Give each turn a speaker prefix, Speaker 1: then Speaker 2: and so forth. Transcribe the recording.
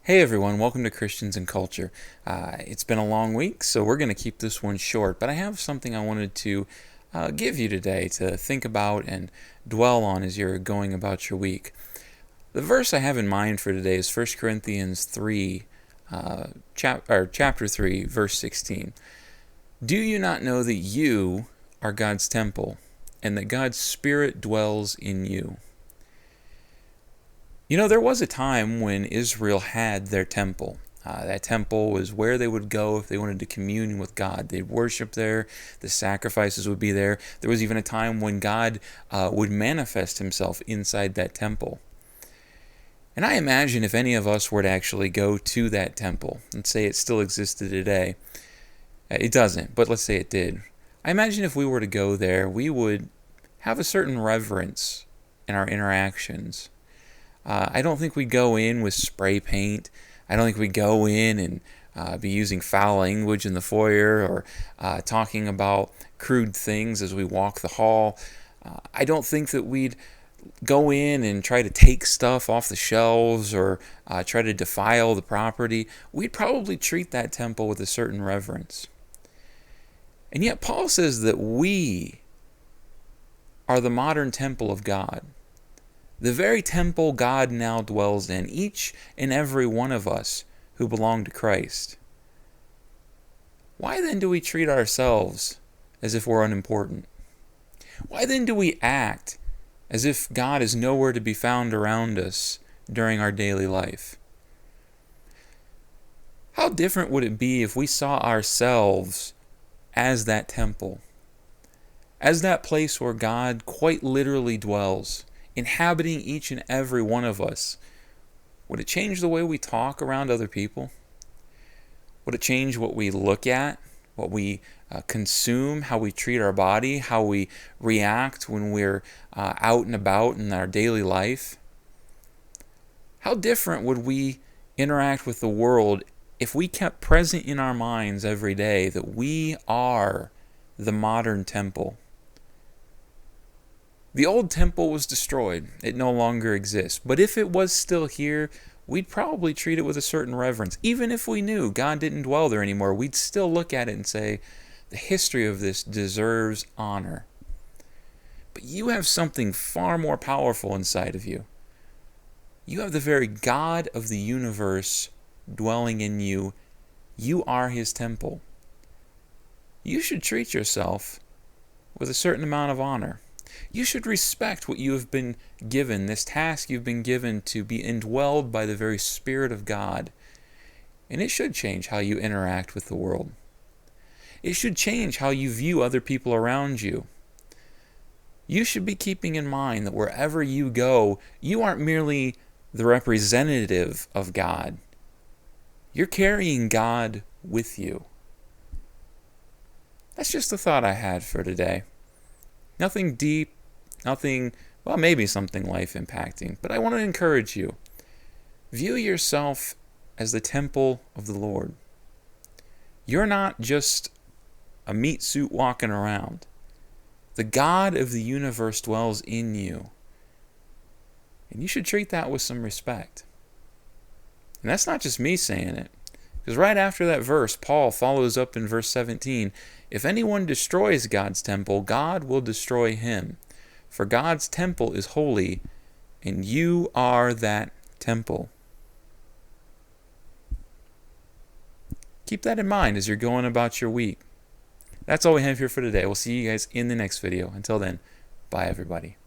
Speaker 1: Hey everyone, welcome to Christians and Culture. It's been a long week, so we're going to keep this one short, but I have something I wanted to give you today to think about and dwell on as you're going about your week. The verse I have in mind for today is 1 Corinthians 3, chapter 3, verse 16. Do you not know that you are God's temple, and that God's Spirit dwells in you? You know, there was a time when Israel had their temple. That temple was where they would go if they wanted to commune with God. They'd worship there. The sacrifices would be there. There was even a time when God would manifest himself inside that temple. And I imagine if any of us were to actually go to that temple, and say it still existed today, it doesn't, but let's say it did. I imagine if we were to go there, we would have a certain reverence in our interactions. I don't think we go in with spray paint. I don't think we go in and be using foul language in the foyer or talking about crude things as we walk the hall. I don't think that we'd go in and try to take stuff off the shelves or try to defile the property. We'd probably treat that temple with a certain reverence. And yet Paul says that we are the modern temple of God. The very temple God now dwells in, each and every one of us who belong to Christ. Why then do we treat ourselves as if we're unimportant? Why then do we act as if God is nowhere to be found around us during our daily life? How different would it be if we saw ourselves as that temple, as that place where God quite literally dwells, inhabiting each and every one of us? Would it change the way we talk around other people? Would it change what we look at, what we consume, how we treat our body, how we react when we're out and about in our daily life? How different would we interact with the world if we kept present in our minds every day that we are the modern temple? The old temple was destroyed. It no longer exists. But if it was still here, we'd probably treat it with a certain reverence. Even if we knew God didn't dwell there anymore, we'd still look at it and say, the history of this deserves honor. But you have something far more powerful inside of you. You have the very God of the universe dwelling in you. You are his temple. You should treat yourself with a certain amount of honor. You should respect what you have been given, this task you've been given to be indwelled by the very Spirit of God. And it should change how you interact with the world. It should change how you view other people around you. You should be keeping in mind that wherever you go, you aren't merely the representative of God. You're carrying God with you. That's just a thought I had for today. Nothing deep, nothing, well, maybe something life-impacting, but I want to encourage you. View yourself as the temple of the Lord. You're not just a meat suit walking around. The God of the universe dwells in you, and you should treat that with some respect. And that's not just me saying it, because right after that verse, Paul follows up in verse 17, if anyone destroys God's temple, God will destroy him. For God's temple is holy, and you are that temple. Keep that in mind as you're going about your week. That's all we have here for today. We'll see you guys in the next video. Until then, bye everybody.